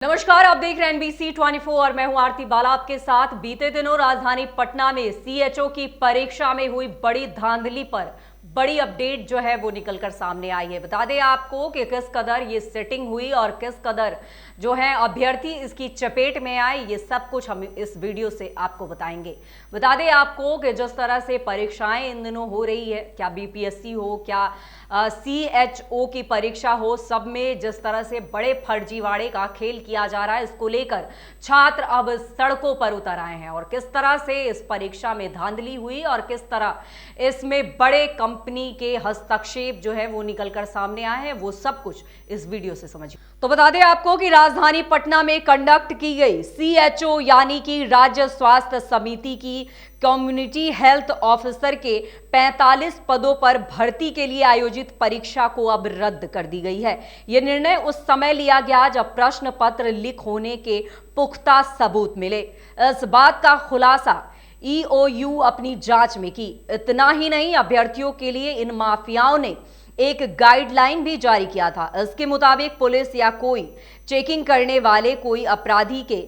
नमस्कार, आप देख रहे हैं एनबीसी 24 और मैं हूं आरती बाला आपके साथ। बीते दिनों राजधानी पटना में सीएचओ की परीक्षा में हुई बड़ी धांधली पर बड़ी अपडेट जो है वो निकलकर सामने आई है। बता दें आपको कि किस कदर ये सेटिंग हुई और किस कदर जो है अभ्यर्थी इसकी चपेट में आए, ये सब कुछ हम इस वीडियो से आपको बताएंगे। बता दें आपको कि जिस तरह से परीक्षाएं इन दिनों हो रही है, क्या बीपीएससी हो, क्या सीएचओ की परीक्षा हो, सब में जिस तरह से बड़े फर्जीवाड़े का खेल किया जा रहा है, इसको लेकर छात्र अब सड़कों पर उतर आए हैं। और किस तरह से इस परीक्षा में धांधली हुई और किस तरह इसमें बड़े कंपनी के हस्तक्षेप जो है वो निकलकर सामने आए हैं, वो सब कुछ इस वीडियो से समझिए। तो बता दें आपको कि राजधानी पटना में कंडक्ट की गई सीएचओ यानी कि राज्य स्वास्थ्य समिति की कम्युनिटी हेल्थ ऑफिसर के 45 पदों पर भर्ती के लिए आयोजित परीक्षा को अब रद्द कर दी गई है। यह निर्णय उस समय लिया गया जब प्रश्न पत्र लीक होने के पुख्ता सबूत मिले। इस बात का खुलासा ईओयू अपनी जांच में की। इतना ही नहीं, अभ्यर्थियों के लिए इन माफियाओं ने एक गाइडलाइन भी जारी किया था। इसके मुताबिक पुलिस या कोई चेकिंग करने वाले कोई अपराधी के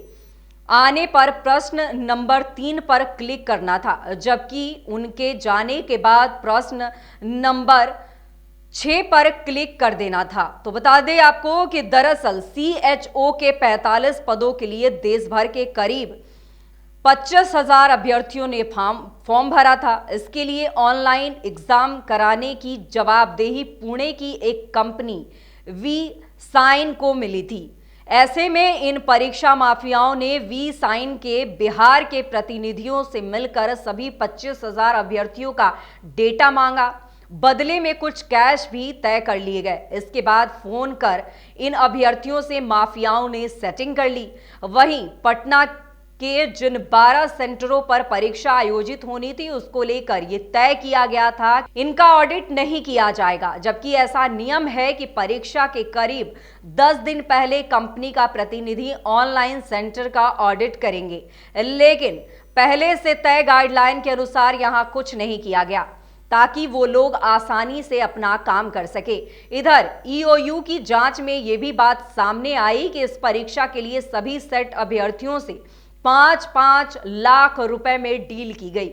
आने पर प्रश्न नंबर 3 पर क्लिक करना था, जबकि उनके जाने के बाद प्रश्न नंबर 6 पर क्लिक कर देना था। तो बता दें आपको कि दरअसल सीएचओ के 45 पदों के लिए देश भर के करीब 25,000 अभ्यर्थियों ने फॉर्म भरा था। इसके लिए ऑनलाइन एग्जाम कराने की जवाबदेही पुणे की एक कंपनी वी साइन को मिली थी। ऐसे में इन परीक्षा माफियाओं ने वी साइन के बिहार के प्रतिनिधियों से मिलकर सभी 25,000 अभ्यर्थियों का डेटा मांगा। बदले में कुछ कैश भी तय कर लिए गए। इसके बाद फोन कर इन अभ्यर्थियों से माफियाओं ने सेटिंग कर ली। वहीं पटना के जिन 12 सेंटरों पर परीक्षा आयोजित होनी थी, उसको लेकर यह तय किया गया था इनका ऑडिट नहीं किया जाएगा, जबकि ऐसा नियम है कि परीक्षा के करीब 10 दिन पहले कंपनी का प्रतिनिधि ऑनलाइन सेंटर का ऑडिट करेंगे। लेकिन पहले से तय गाइडलाइन के अनुसार यहां कुछ नहीं किया गया ताकि वो लोग आसानी से अपना काम कर सके। इधर ईओयू की जांच में यह भी बात सामने आई कि इस परीक्षा के लिए सभी सेट अभ्यर्थियों से 5-5 लाख रुपए में डील की गई।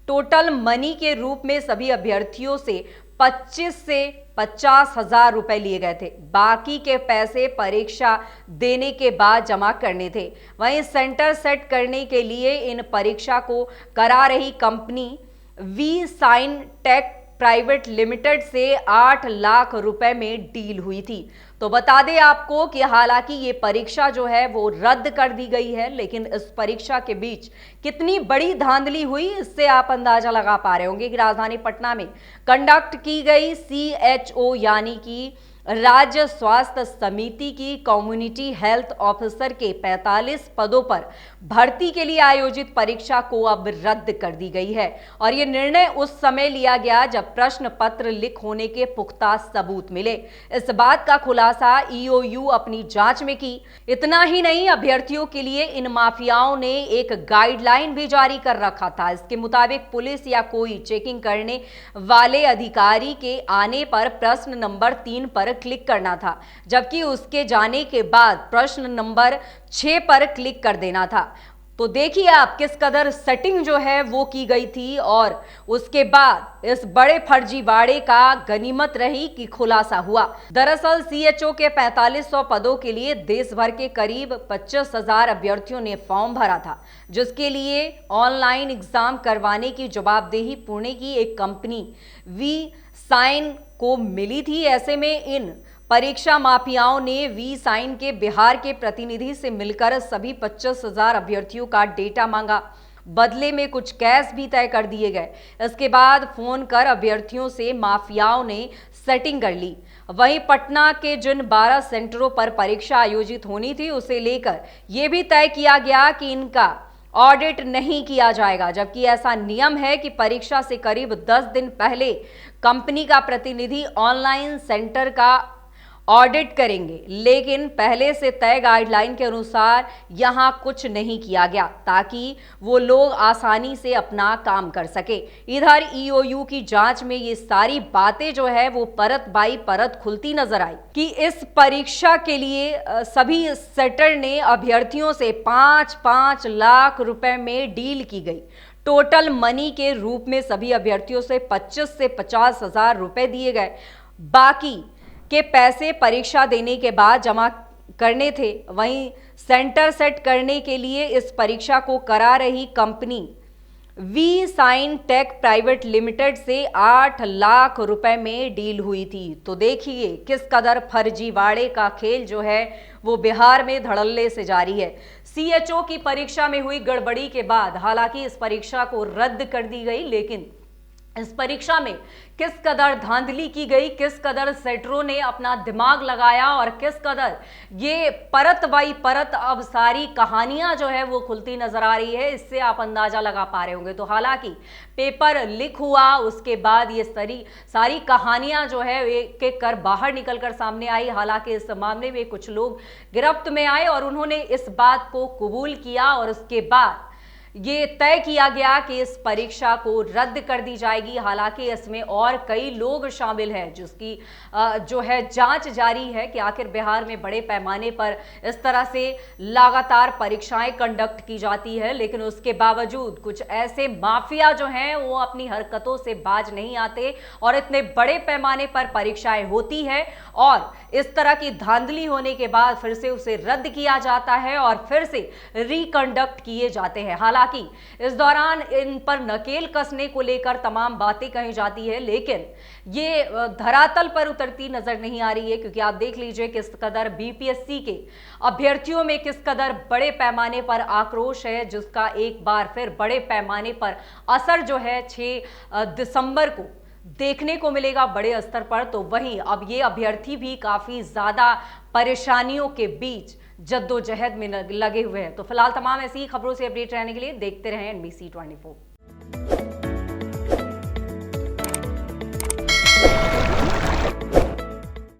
टोटल मनी के रूप में सभी अभ्यर्थियों से 25 से 50,000 रुपए लिए गए थे। बाकी के पैसे परीक्षा देने के बाद जमा करने थे। वहीं सेंटर सेट करने के लिए इन परीक्षा को करा रही company V sign tech private limited से 8 लाख रुपए में डील हुई थी। तो बता दें आपको कि हालांकि ये परीक्षा जो है वो रद्द कर दी गई है, लेकिन इस परीक्षा के बीच कितनी बड़ी धांधली हुई, इससे आप अंदाजा लगा पा रहे होंगे कि राजधानी पटना में कंडक्ट की गई सीएचओ यानी कि राज्य स्वास्थ्य समिति की कम्युनिटी हेल्थ ऑफिसर के 45 पदों पर भर्ती के लिए आयोजित परीक्षा को अब रद्द कर दी गई है। और यह निर्णय उस समय लिया गया जब प्रश्न पत्र लीक होने के पुख्ता सबूत मिले। इस बात का खुलासा ईओयू अपनी जांच में की। इतना ही नहीं, अभ्यर्थियों के लिए इन माफियाओं ने एक गाइडलाइन भी जारी कर रखा था। इसके मुताबिक पुलिस या कोई चेकिंग करने वाले अधिकारी के आने पर प्रश्न नंबर 3 पर क्लिक करना था, जबकि उसके जाने के बाद प्रश्न नंबर 6 पर क्लिक कर देना था। तो देखिए आप किस कदर सेटिंग जो है वो की गई थी। और उसके बाद इस बड़े फर्जीवाड़े का गनीमत रही कि खुलासा हुआ। दरअसल सीएचओ के 4500 पदों के लिए देश भर के करीब 25,000 अभ्यर्थियों ने फॉर्म भरा था, जिसके लिए ऑनलाइन एग्जाम करवाने की जवाबदेही पुणे की एक कंपनी वी साइन को मिली थी। ऐसे में इन परीक्षा माफियाओं ने वी साइन के बिहार के प्रतिनिधि से मिलकर सभी 25,000 अभ्यर्थियों का डेटा मांगा। बदले में कुछ कैश भी तय कर दिए गए। इसके बाद फोन कर अभ्यर्थियों से माफियाओं ने सेटिंग कर ली। वहीं पटना के जिन 12 सेंटरों पर परीक्षा आयोजित होनी थी, उसे लेकर यह भी तय किया गया कि इनका ऑडिट नहीं किया जाएगा, जबकि ऐसा नियम है कि परीक्षा से करीब 10 दिन पहले कंपनी का प्रतिनिधि ऑनलाइन सेंटर का ऑडिट करेंगे, लेकिन पहले से तय गाइडलाइन के अनुसार यहां कुछ नहीं किया गया ताकि वो लोग आसानी से अपना काम कर सके। इधर ईओयू की जांच में ये सारी बातें जो है वो परत बाई परत खुलती नजर आई कि इस परीक्षा के लिए सभी सेटर ने अभ्यर्थियों से 5-5 लाख रुपए में डील की गई। टोटल मनी के रूप में सभी अभ्यर्थियों से 25 से 50 हजार रुपए दिए गए। बाकी के पैसे परीक्षा देने के बाद जमा करने थे। वहीं सेंटर सेट करने के लिए इस परीक्षा को करा रही company V sign tech private limited से 8 लाख रुपए में डील हुई थी। तो देखिए किस कदर फर्जीवाड़े का खेल जो है वो बिहार में धड़ल्ले से जारी है। सीएचओ की परीक्षा में हुई गड़बड़ी के बाद हालांकि इस परीक्षा को रद्द कर दी गई, लेकिन इस परीक्षा में किस कदर धांधली की गई, किस कदर सेटरों ने अपना दिमाग लगाया और किस कदर ये परत बाई परत अब सारी कहानियां जो है वो खुलती नजर आ रही है, इससे आप अंदाजा लगा पा रहे होंगे। तो हालांकि पेपर लीक हुआ, उसके बाद ये सारी कहानियां जो है एक एक कर बाहर निकल कर सामने आई। हालांकि इस मामले में कुछ लोग गिरफ्त में आए और उन्होंने इस बात को कबूल किया और उसके बाद ये तय किया गया कि इस परीक्षा को रद्द कर दी जाएगी। हालांकि इसमें और कई लोग शामिल हैं जिसकी जो है जांच जारी है कि आखिर बिहार में बड़े पैमाने पर इस तरह से लगातार परीक्षाएं कंडक्ट की जाती है, लेकिन उसके बावजूद कुछ ऐसे माफिया जो हैं वो अपनी हरकतों से बाज नहीं आते और इतने बड़े पैमाने पर परीक्षाएं होती है और इस तरह की धांधली होने के बाद फिर से उसे रद्द किया जाता है और फिर से रिकंडक्ट किए जाते हैं। हालांकि इस दौरान इन पर नकेल कसने को लेकर तमाम बातें कही जाती है, लेकिन ये धरातल पर उतरती नजर नहीं आ रही है, क्योंकि आप देख लीजिए किस कदर बीपीएससी के अभ्यर्थियों में किस कदर बड़े पैमाने पर आक्रोश है, जिसका एक बार फिर बड़े पैमाने पर असर जो है 6 दिसंबर को देखने को मिलेगा बड़े स्तर पर। तो वहीं अब ये अभ्यर्थी भी काफी ज्यादा परेशानियों के बीच जद्दोजहद में लगे हुए हैं। तो फिलहाल तमाम ऐसी खबरों से अपडेट रहने के लिए देखते रहें NBC 24।